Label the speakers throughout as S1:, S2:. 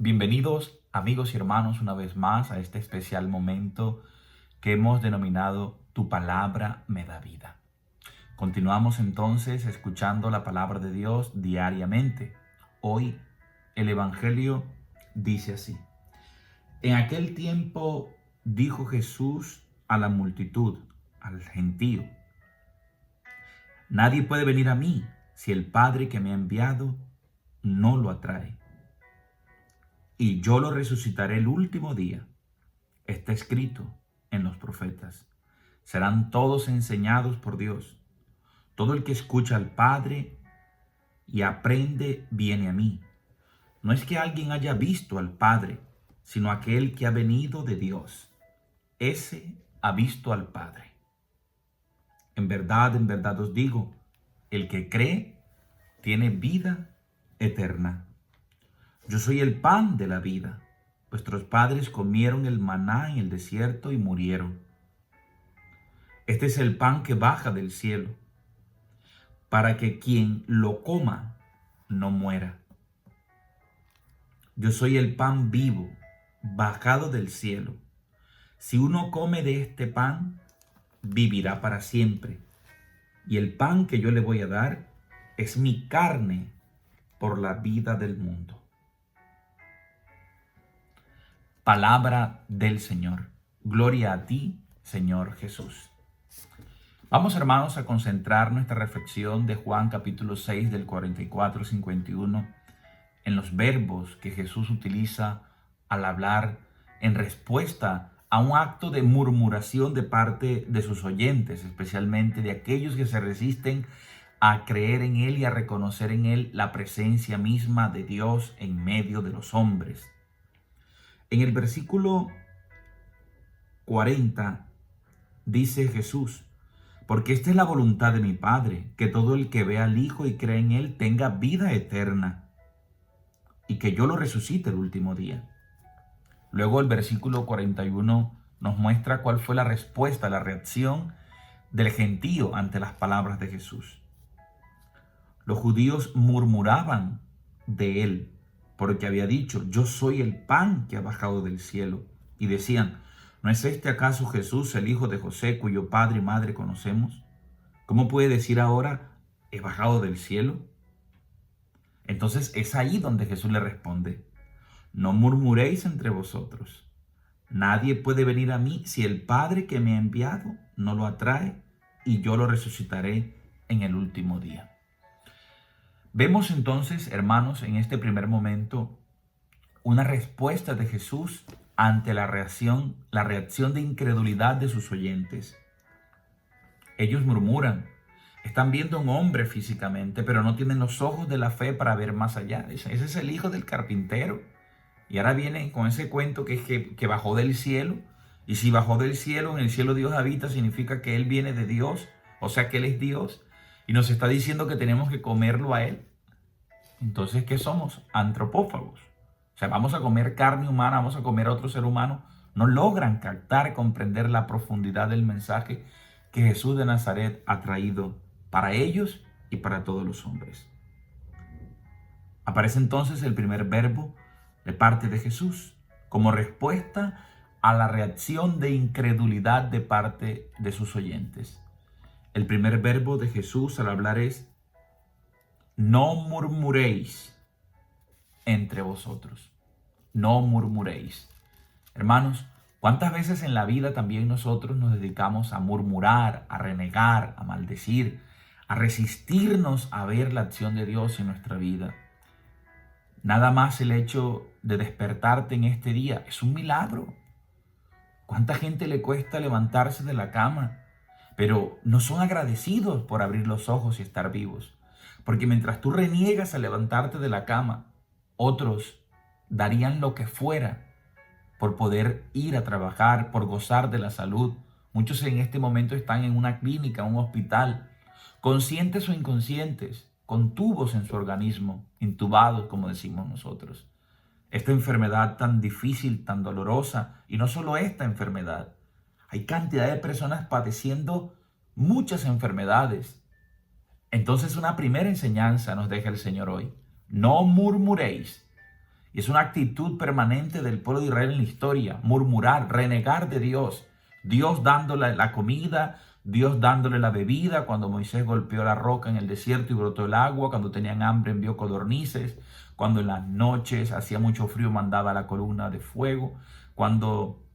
S1: Bienvenidos amigos y hermanos una vez más a este especial momento que hemos denominado Tu palabra me da vida. Continuamos entonces escuchando la palabra de Dios diariamente. Hoy el Evangelio dice así: En aquel tiempo dijo Jesús a la multitud, al gentío: Nadie puede venir a mí si el Padre que me ha enviado no lo atrae, y yo lo resucitaré el último día. Está escrito en los profetas: serán todos enseñados por Dios. Todo el que escucha al Padre y aprende viene a mí. No es que alguien haya visto al Padre, sino aquel que ha venido de Dios. Ese ha visto al Padre. En verdad os digo, el que cree tiene vida eterna. Yo soy el pan de la vida. Vuestros padres comieron el maná en el desierto y murieron. Este es el pan que baja del cielo, para que quien lo coma no muera. Yo soy el pan vivo, bajado del cielo. Si uno come de este pan, vivirá para siempre. Y el pan que yo le voy a dar es mi carne por la vida del mundo. Palabra del Señor. Gloria a ti, Señor Jesús. Vamos, hermanos, a concentrar nuestra reflexión de Juan capítulo 6 del 44 al 51 en los verbos que Jesús utiliza al hablar en respuesta a un acto de murmuración de parte de sus oyentes, especialmente de aquellos que se resisten a creer en Él y a reconocer en Él la presencia misma de Dios en medio de los hombres. En el versículo 40 dice Jesús: porque esta es la voluntad de mi Padre, que todo el que vea al Hijo y cree en Él tenga vida eterna, y que yo lo resucite el último día. Luego el versículo 41 nos muestra cuál fue la respuesta, la reacción del gentío ante las palabras de Jesús. Los judíos murmuraban de Él, porque había dicho: yo soy el pan que ha bajado del cielo. Y decían: ¿no es este acaso Jesús, el hijo de José, cuyo padre y madre conocemos? ¿Cómo puede decir ahora: he bajado del cielo? Entonces es ahí donde Jesús le responde: no murmuréis entre vosotros. Nadie puede venir a mí si el Padre que me ha enviado no lo atrae, y yo lo resucitaré en el último día. Vemos entonces, hermanos, en este primer momento, una respuesta de Jesús ante la reacción de incredulidad de sus oyentes. Ellos murmuran, están viendo a un hombre físicamente, pero no tienen los ojos de la fe para ver más allá. Ese es el hijo del carpintero. Y ahora vienen con ese cuento que bajó del cielo. Y si bajó del cielo, en el cielo Dios habita, significa que Él viene de Dios, o sea que Él es Dios. Y nos está diciendo que tenemos que comerlo a Él. Entonces, ¿qué somos? Antropófagos. O sea, vamos a comer carne humana, vamos a comer a otro ser humano. No logran captar, comprender la profundidad del mensaje que Jesús de Nazaret ha traído para ellos y para todos los hombres. Aparece entonces el primer verbo de parte de Jesús como respuesta a la reacción de incredulidad de parte de sus oyentes. El primer verbo de Jesús al hablar es: no murmuréis entre vosotros. No murmuréis. Hermanos, ¿cuántas veces en la vida también nosotros nos dedicamos a murmurar, a renegar, a maldecir, a resistirnos a ver la acción de Dios en nuestra vida? Nada más el hecho de despertarte en este día es un milagro. ¿Cuánta gente le cuesta levantarse de la cama? Pero no son agradecidos por abrir los ojos y estar vivos. Porque mientras tú reniegas a levantarte de la cama, otros darían lo que fuera por poder ir a trabajar, por gozar de la salud. Muchos en este momento están en una clínica, un hospital, conscientes o inconscientes, con tubos en su organismo, intubados, como decimos nosotros. Esta enfermedad tan difícil, tan dolorosa, y no solo esta enfermedad. Hay cantidad de personas padeciendo muchas enfermedades. Entonces, una primera enseñanza nos deja el Señor hoy: no murmuréis. Y es una actitud permanente del pueblo de Israel en la historia: murmurar, renegar de Dios. Dios dándole la comida, Dios dándole la bebida. Cuando Moisés golpeó la roca en el desierto y brotó el agua, cuando tenían hambre envió codornices, cuando en las noches hacía mucho frío mandaba la columna de fuego, cuando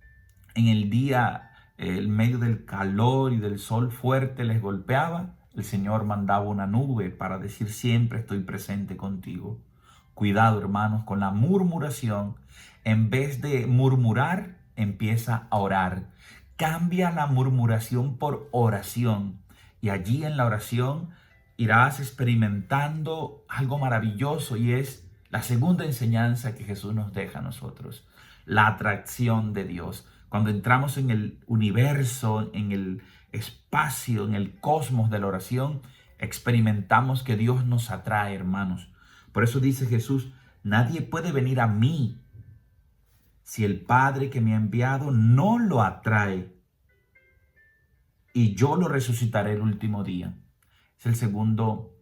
S1: en el día, en medio del calor y del sol fuerte les golpeaba, el Señor mandaba una nube para decir: siempre estoy presente contigo. Cuidado, hermanos, con la murmuración. En vez de murmurar, empieza a orar. Cambia la murmuración por oración. Y allí en la oración irás experimentando algo maravilloso, y es la segunda enseñanza que Jesús nos deja a nosotros: la atracción de Dios. Cuando entramos en el universo, en el espacio, en el cosmos de la oración, experimentamos que Dios nos atrae, hermanos. Por eso dice Jesús: nadie puede venir a mí si el Padre que me ha enviado no lo atrae, y yo lo resucitaré el último día. Es el segundo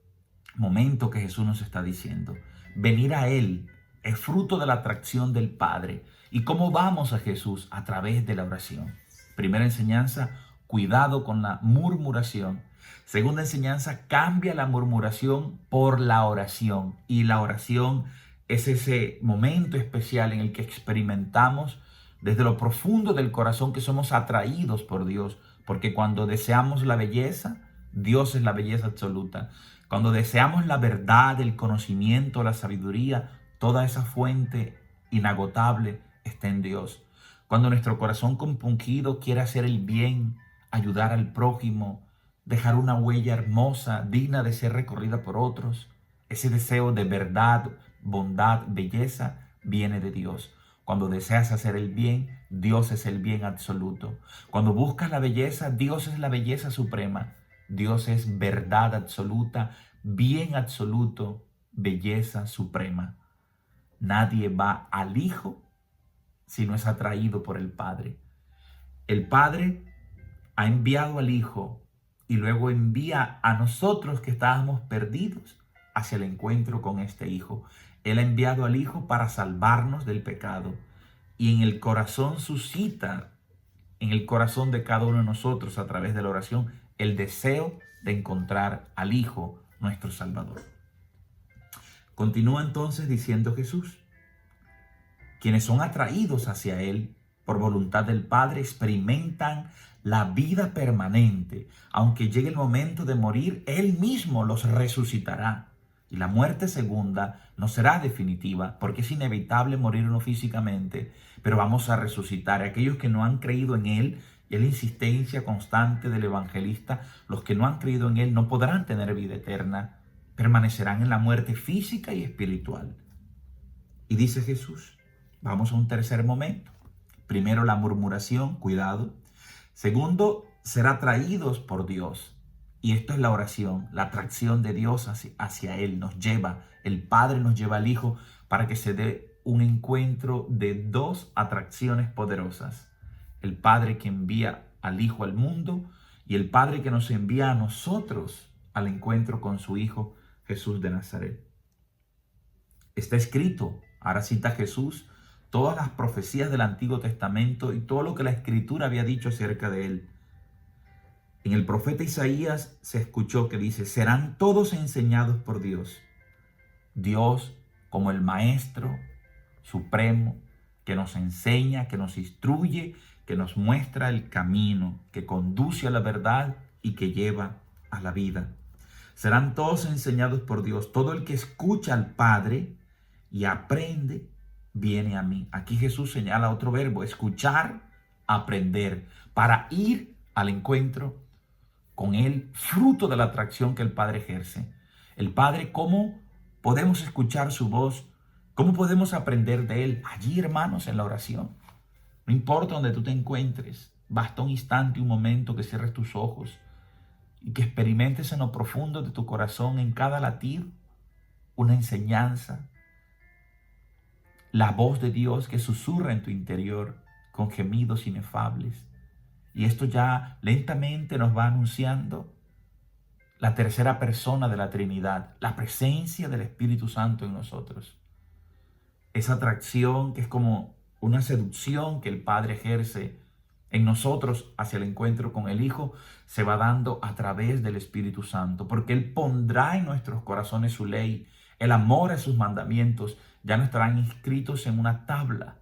S1: momento que Jesús nos está diciendo. Venir a Él es fruto de la atracción del Padre. ¿Y cómo vamos a Jesús? A través de la oración. Primera enseñanza: cuidado con la murmuración. Segunda enseñanza: cambia la murmuración por la oración. Y la oración es ese momento especial en el que experimentamos desde lo profundo del corazón que somos atraídos por Dios. Porque cuando deseamos la belleza, Dios es la belleza absoluta. Cuando deseamos la verdad, el conocimiento, la sabiduría, toda esa fuente inagotable está en Dios. Cuando nuestro corazón compungido quiere hacer el bien, ayudar al prójimo, dejar una huella hermosa, digna de ser recorrida por otros, ese deseo de verdad, bondad, belleza, viene de Dios. Cuando deseas hacer el bien, Dios es el bien absoluto. Cuando buscas la belleza, Dios es la belleza suprema. Dios es verdad absoluta, bien absoluto, belleza suprema. Nadie va al Hijo si no es atraído por el Padre. El Padre ha enviado al Hijo y luego envía a nosotros que estábamos perdidos hacia el encuentro con este Hijo. Él ha enviado al Hijo para salvarnos del pecado, y en el corazón suscita, en el corazón de cada uno de nosotros, a través de la oración, el deseo de encontrar al Hijo, nuestro Salvador. Continúa entonces diciendo Jesús: quienes son atraídos hacia Él por voluntad del Padre experimentan la vida permanente. Aunque llegue el momento de morir, Él mismo los resucitará. Y la muerte segunda no será definitiva, porque es inevitable morir uno físicamente, pero vamos a resucitar. Aquellos que no han creído en Él, y es la insistencia constante del evangelista, los que no han creído en Él no podrán tener vida eterna, permanecerán en la muerte física y espiritual. Y dice Jesús, vamos a un tercer momento. Primero, la murmuración, cuidado. Segundo, ser atraídos por Dios. Y esto es la oración, la atracción de Dios hacia Él. Nos lleva, el Padre nos lleva al Hijo para que se dé un encuentro de dos atracciones poderosas. El Padre que envía al Hijo al mundo, y el Padre que nos envía a nosotros al encuentro con su Hijo Jesús de Nazaret. Está escrito, ahora cita Jesús, todas las profecías del Antiguo Testamento y todo lo que la Escritura había dicho acerca de Él. En el profeta Isaías se escuchó que dice: serán todos enseñados por Dios. Dios como el Maestro Supremo que nos enseña, que nos instruye, que nos muestra el camino, que conduce a la verdad y que lleva a la vida. Serán todos enseñados por Dios. Todo el que escucha al Padre y aprende, viene a mí. Aquí Jesús señala otro verbo: escuchar, aprender, para ir al encuentro con Él, fruto de la atracción que el Padre ejerce. El Padre, ¿cómo podemos escuchar su voz? ¿Cómo podemos aprender de Él? Allí, hermanos, en la oración. No importa donde tú te encuentres, basta un instante, un momento que cierres tus ojos y que experimentes en lo profundo de tu corazón, en cada latido, una enseñanza, la voz de Dios que susurra en tu interior con gemidos inefables. Y esto ya lentamente nos va anunciando la tercera persona de la Trinidad, la presencia del Espíritu Santo en nosotros. esa atracción que es como una seducción que el Padre ejerce en nosotros hacia el encuentro con el Hijo, se va dando a través del Espíritu Santo, porque Él pondrá en nuestros corazones su ley, el amor a sus mandamientos ya no estarán inscritos en una tabla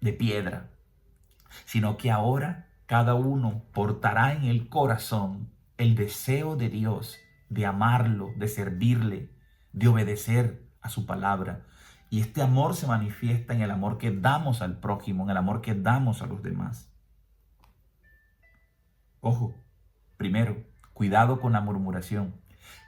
S1: de piedra, sino que ahora cada uno portará en el corazón el deseo de Dios, de amarlo, de servirle, de obedecer a su palabra. Y este amor se manifiesta en el amor que damos al prójimo, en el amor que damos a los demás. Ojo, primero, cuidado con la murmuración.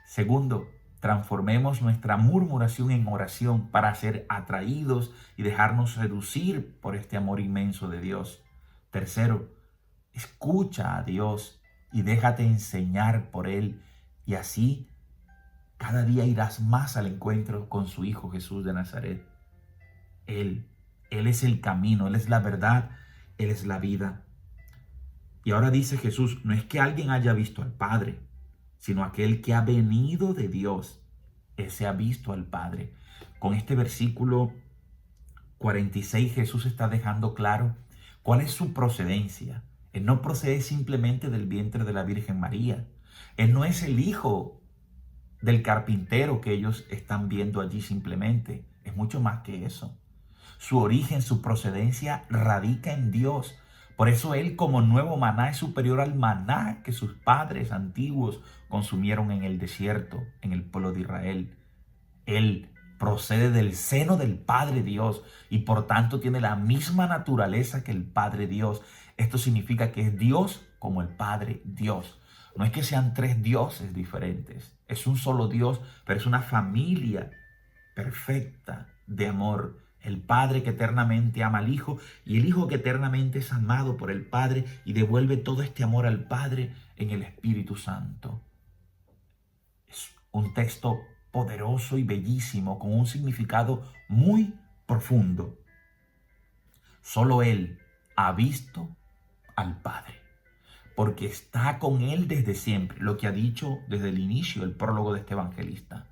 S1: Segundo, transformemos nuestra murmuración en oración para ser atraídos y dejarnos seducir por este amor inmenso de Dios. Tercero, escucha a Dios y déjate enseñar por Él, y así cada día irás más al encuentro con su Hijo Jesús de Nazaret. Él es el camino, Él es la verdad, Él es la vida. Y ahora dice Jesús, no es que alguien haya visto al Padre, sino aquel que ha venido de Dios, ese ha visto al Padre. Con este versículo 46 Jesús está dejando claro cuál es su procedencia. Él no procede simplemente del vientre de la Virgen María. Él no es el hijo del carpintero que ellos están viendo allí simplemente. Es mucho más que eso. Su origen, su procedencia radica en Dios. Por eso Él como nuevo maná es superior al maná que sus padres antiguos consumieron en el desierto, en el pueblo de Israel. Él procede del seno del Padre Dios y por tanto tiene la misma naturaleza que el Padre Dios. Esto significa que es Dios como el Padre Dios. No es que sean tres dioses diferentes, es un solo Dios, pero es una familia perfecta de amor. El Padre que eternamente ama al Hijo y el Hijo que eternamente es amado por el Padre y devuelve todo este amor al Padre en el Espíritu Santo. Es un texto poderoso y bellísimo con un significado muy profundo. Solo Él ha visto al Padre, porque está con Él desde siempre, lo que ha dicho desde el inicio el prólogo de este evangelista.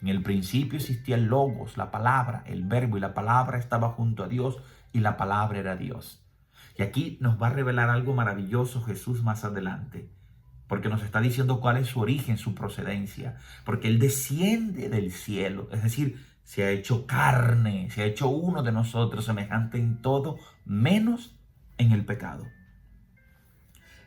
S1: En el principio existía el Logos, la palabra, el verbo, y la palabra estaba junto a Dios y la palabra era Dios. Y aquí nos va a revelar algo maravilloso Jesús más adelante, porque nos está diciendo cuál es su origen, su procedencia, porque Él desciende del cielo, es decir, se ha hecho carne, se ha hecho uno de nosotros, semejante en todo, menos en el pecado.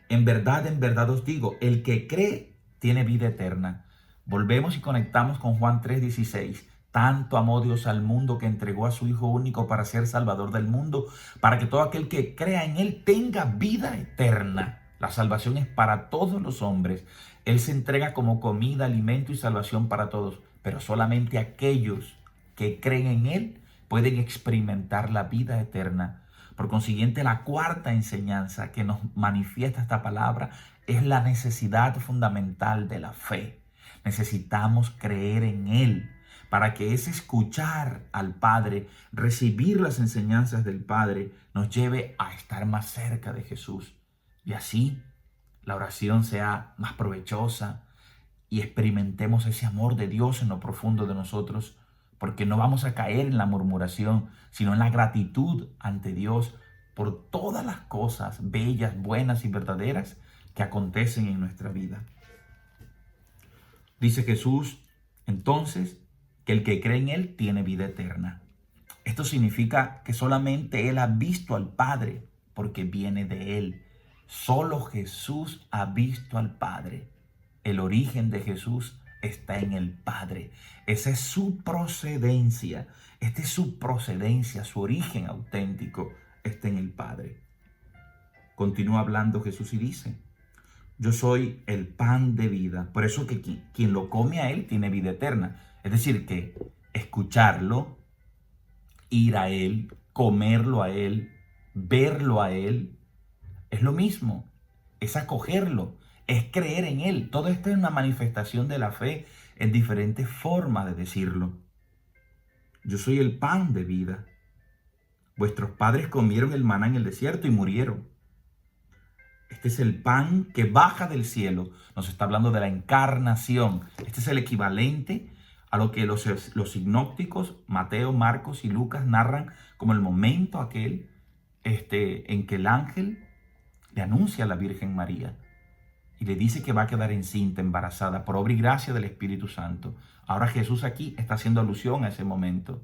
S1: En verdad os digo, el que cree tiene vida eterna. Volvemos y conectamos con Juan 3:16. Tanto amó Dios al mundo que entregó a su Hijo único para ser Salvador del mundo, para que todo aquel que crea en Él tenga vida eterna. La salvación es para todos los hombres. Él se entrega como comida, alimento y salvación para todos, pero solamente aquellos que creen en Él pueden experimentar la vida eterna. Por consiguiente, la cuarta enseñanza que nos manifiesta esta palabra es la necesidad fundamental de la fe. Necesitamos creer en Él para que ese escuchar al Padre, recibir las enseñanzas del Padre, nos lleve a estar más cerca de Jesús. Y así la oración sea más provechosa y experimentemos ese amor de Dios en lo profundo de nosotros, porque no vamos a caer en la murmuración, sino en la gratitud ante Dios por todas las cosas bellas, buenas y verdaderas que acontecen en nuestra vida. Dice Jesús, entonces, que el que cree en Él tiene vida eterna. Esto significa que solamente Él ha visto al Padre, porque viene de Él. Solo Jesús ha visto al Padre. El origen de Jesús está en el Padre. Esa es su procedencia. Esta es su procedencia, su origen auténtico está en el Padre. Continúa hablando Jesús y dice, yo soy el pan de vida. Por eso que quien lo come a Él tiene vida eterna. Es decir, que escucharlo, ir a Él, comerlo a Él, verlo a Él, es lo mismo. Es acogerlo, es creer en Él. Todo esto es una manifestación de la fe en diferentes formas de decirlo. Yo soy el pan de vida. Vuestros padres comieron el maná en el desierto y murieron. Este es el pan que baja del cielo. Nos está hablando de la encarnación. Este es el equivalente a lo que los sinópticos, Mateo, Marcos y Lucas, narran como el momento aquel en que el ángel le anuncia a la Virgen María y le dice que va a quedar encinta, embarazada, por obra y gracia del Espíritu Santo. Ahora Jesús aquí está haciendo alusión a ese momento.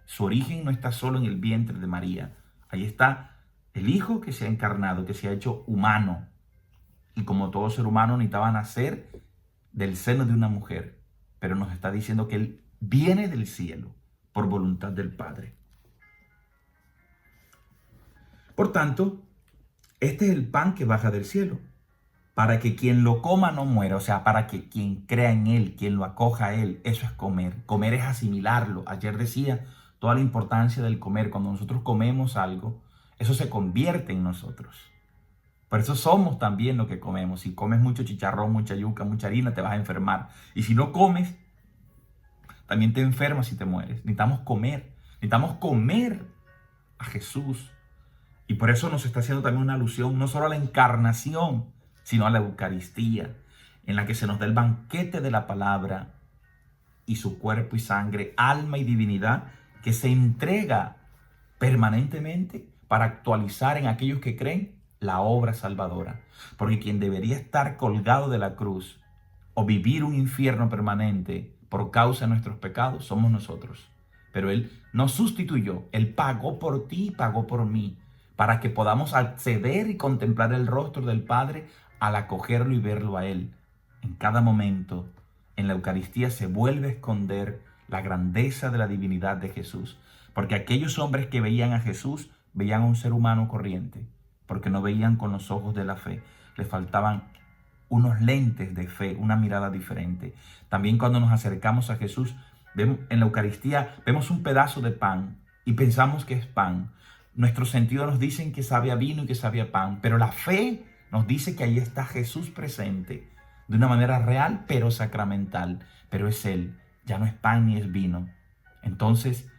S1: Su origen no está solo en el vientre de María. Ahí está el Hijo que se ha encarnado, que se ha hecho humano. Y como todo ser humano necesitaba nacer del seno de una mujer. Pero nos está diciendo que Él viene del cielo por voluntad del Padre. Por tanto, este es el pan que baja del cielo, para que quien lo coma no muera, o sea, para que quien crea en Él, quien lo acoja a Él, eso es comer. Comer es asimilarlo. Ayer decía toda la importancia del comer. Cuando nosotros comemos algo, eso se convierte en nosotros. Por eso somos también lo que comemos. Si comes mucho chicharrón, mucha yuca, mucha harina, te vas a enfermar. Y si no comes, también te enfermas y te mueres. Necesitamos comer a Jesús. Y por eso nos está haciendo también una alusión no solo a la encarnación, sino a la Eucaristía, en la que se nos da el banquete de la palabra y su cuerpo y sangre, alma y divinidad, que se entrega permanentemente para actualizar en aquellos que creen la obra salvadora. Porque quien debería estar colgado de la cruz o vivir un infierno permanente por causa de nuestros pecados somos nosotros. Pero Él nos sustituyó, Él pagó por ti y pagó por mí, para que podamos acceder y contemplar el rostro del Padre al acogerlo y verlo a Él. En cada momento, en la Eucaristía se vuelve a esconder la grandeza de la divinidad de Jesús. Porque aquellos hombres que veían a Jesús, veían a un ser humano corriente, porque no veían con los ojos de la fe. Les faltaban unos lentes de fe, una mirada diferente. También cuando nos acercamos a Jesús, en la Eucaristía vemos un pedazo de pan y pensamos que es pan. Nuestros sentidos nos dicen que sabe a vino y que sabe a pan, pero la fe nos dice que ahí está Jesús presente, de una manera real pero sacramental. Pero es Él, ya no es pan ni es vino. Entonces,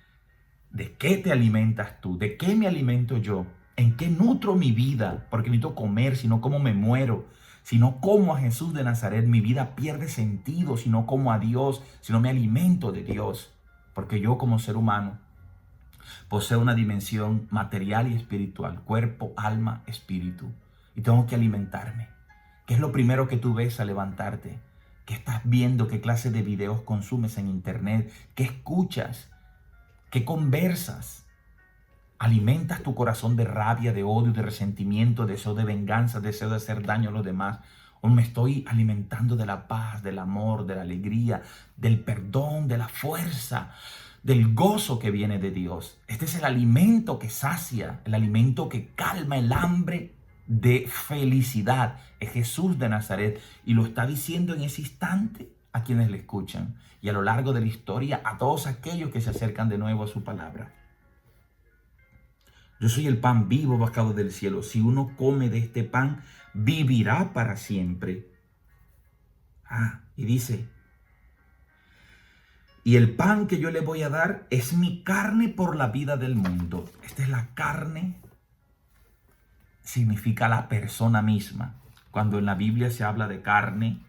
S1: ¿de qué te alimentas tú? ¿De qué me alimento yo? ¿En qué nutro mi vida? Porque necesito comer, si no como me muero. Si no como a Jesús de Nazaret, mi vida pierde sentido. Si no como a Dios, si no me alimento de Dios. Porque yo como ser humano poseo una dimensión material y espiritual, cuerpo, alma, espíritu. Y tengo que alimentarme. ¿Qué es lo primero que tú ves al levantarte? ¿Qué estás viendo? ¿Qué clase de videos consumes en internet? ¿Qué escuchas? ¿Qué conversas? ¿Alimentas tu corazón de rabia, de odio, de resentimiento, deseo de venganza, deseo de hacer daño a los demás? ¿O me estoy alimentando de la paz, del amor, de la alegría, del perdón, de la fuerza, del gozo que viene de Dios? Este es el alimento que sacia, el alimento que calma el hambre de felicidad. Es Jesús de Nazaret y lo está diciendo en ese instante a quienes le escuchan y a lo largo de la historia a todos aquellos que se acercan de nuevo a su palabra. Yo soy el pan vivo bajado del cielo. Si uno come de este pan, vivirá para siempre. Y dice, y el pan que yo le voy a dar es mi carne por la vida del mundo. Esta es la carne, significa la persona misma. Cuando en la Biblia se habla de carne,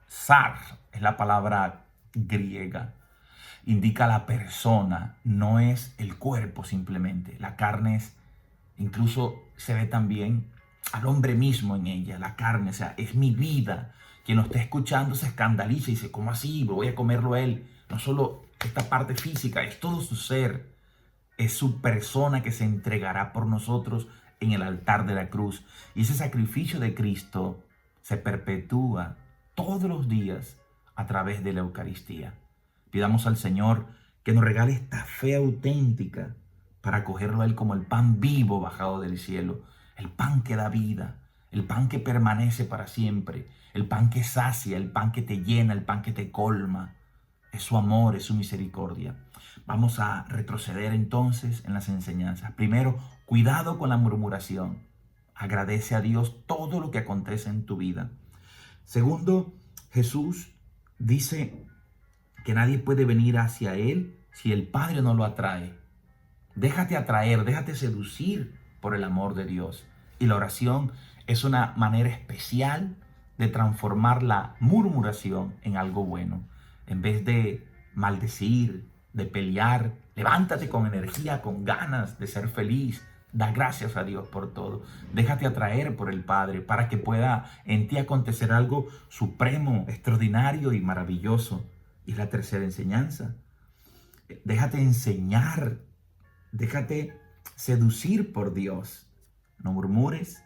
S1: zar es la palabra griega. Indica la persona, no es el cuerpo simplemente. La carne es, incluso se ve también al hombre mismo en ella, la carne, o sea, es mi vida. Quien lo esté escuchando se escandaliza y dice, ¿cómo así? Voy a comerlo a él. No solo esta parte física, es todo su ser. Es su persona que se entregará por nosotros en el altar de la cruz. Y ese sacrificio de Cristo se perpetúa todos los días a través de la Eucaristía. Pidamos al Señor que nos regale esta fe auténtica para acogerlo a Él como el pan vivo bajado del cielo, el pan que da vida, el pan que permanece para siempre, el pan que sacia, el pan que te llena, el pan que te colma. Es su amor, es su misericordia. Vamos a retroceder entonces en las enseñanzas. Primero, cuidado con la murmuración. Agradece a Dios todo lo que acontece en tu vida. Segundo, Jesús dice que nadie puede venir hacia Él si el Padre no lo atrae. Déjate atraer, déjate seducir por el amor de Dios. Y la oración es una manera especial de transformar la murmuración en algo bueno. En vez de maldecir, de pelear. Levántate con energía, con ganas de ser feliz. Da gracias a Dios por todo. Déjate atraer por el Padre para que pueda en ti acontecer algo supremo, extraordinario y maravilloso. Y es la tercera enseñanza. Déjate enseñar. Déjate seducir por Dios. No murmures.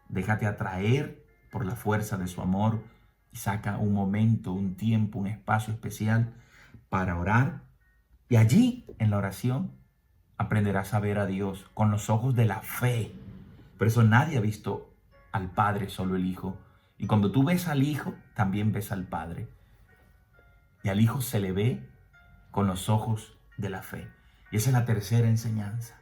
S1: Déjate atraer por la fuerza de su amor. Y saca un momento, un tiempo, un espacio especial para orar. Y allí, en la oración, aprenderás a ver a Dios con los ojos de la fe. Por eso nadie ha visto al Padre, solo el Hijo. Y cuando tú ves al Hijo, también ves al Padre. Y al Hijo se le ve con los ojos de la fe. Y esa es la tercera enseñanza.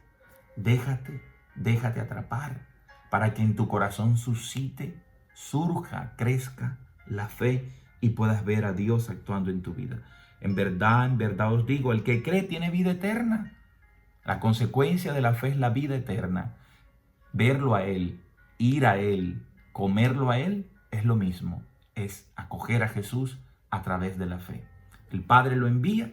S1: Déjate atrapar para que en tu corazón surja, crezca la fe y puedas ver a Dios actuando en tu vida. En verdad os digo, el que cree tiene vida eterna. La consecuencia de la fe es la vida eterna. Verlo a Él, ir a Él, comerlo a Él, es lo mismo. Es acoger a Jesús a través de la fe. El Padre lo envía,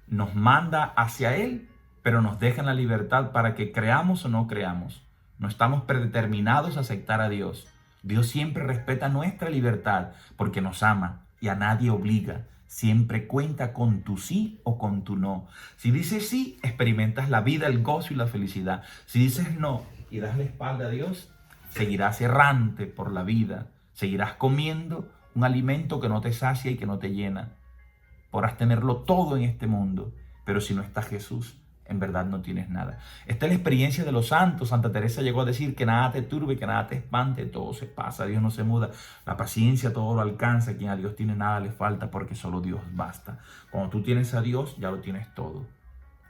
S1: nos manda hacia Él, pero nos deja en la libertad para que creamos o no creamos. No estamos predeterminados a aceptar a Dios. Dios siempre respeta nuestra libertad porque nos ama y a nadie obliga. Siempre cuenta con tu sí o con tu no. Si dices sí, experimentas la vida, el gozo y la felicidad. Si dices no y das la espalda a Dios, seguirás errante por la vida. Seguirás comiendo un alimento que no te sacia y que no te llena. Podrás tenerlo todo en este mundo, pero si no está Jesús, en verdad no tienes nada. Esta es la experiencia de los santos. Santa Teresa llegó a decir que nada te turbe, que nada te espante, todo se pasa, Dios no se muda. La paciencia todo lo alcanza, quien a Dios tiene nada le falta porque solo Dios basta. Cuando tú tienes a Dios, ya lo tienes todo.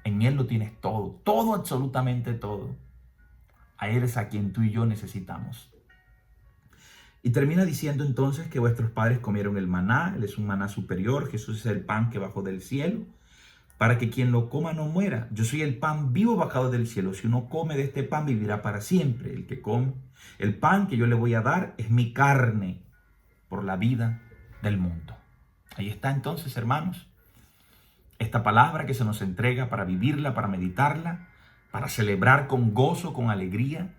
S1: En Él lo tienes todo, todo, absolutamente todo. A Él es a quien tú y yo necesitamos. Y termina diciendo entonces que vuestros padres comieron el maná. Él es un maná superior, Jesús es el pan que bajó del cielo, para que quien lo coma no muera. Yo soy el pan vivo bajado del cielo. Si uno come de este pan, vivirá para siempre. El que come el pan que yo le voy a dar es mi carne por la vida del mundo. Ahí está entonces, hermanos, esta palabra que se nos entrega para vivirla, para meditarla, para celebrar con gozo, con alegría,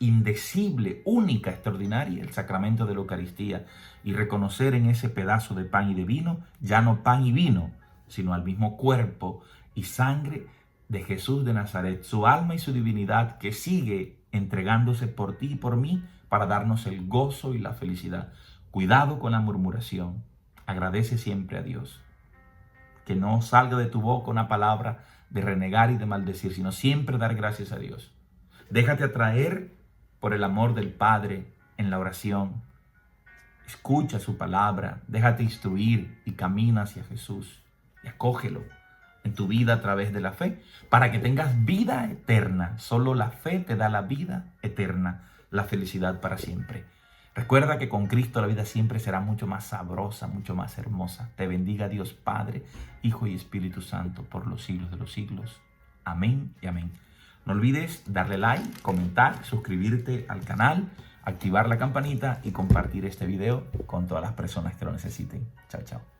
S1: indecible, única, extraordinaria, el sacramento de la Eucaristía, y reconocer en ese pedazo de pan y de vino, ya no pan y vino, sino al mismo cuerpo y sangre de Jesús de Nazaret, su alma y su divinidad que sigue entregándose por ti y por mí para darnos el gozo y la felicidad. Cuidado con la murmuración, agradece siempre a Dios. Que no salga de tu boca una palabra de renegar y de maldecir, sino siempre dar gracias a Dios. Déjate atraer por el amor del Padre en la oración. Escucha su palabra, déjate instruir y camina hacia Jesús. Y acógelo en tu vida a través de la fe, para que tengas vida eterna. Solo la fe te da la vida eterna, la felicidad para siempre. Recuerda que con Cristo la vida siempre será mucho más sabrosa, mucho más hermosa. Te bendiga Dios Padre, Hijo y Espíritu Santo por los siglos de los siglos. Amén y amén. No olvides darle like, comentar, suscribirte al canal, activar la campanita y compartir este video con todas las personas que lo necesiten. Chao, chao.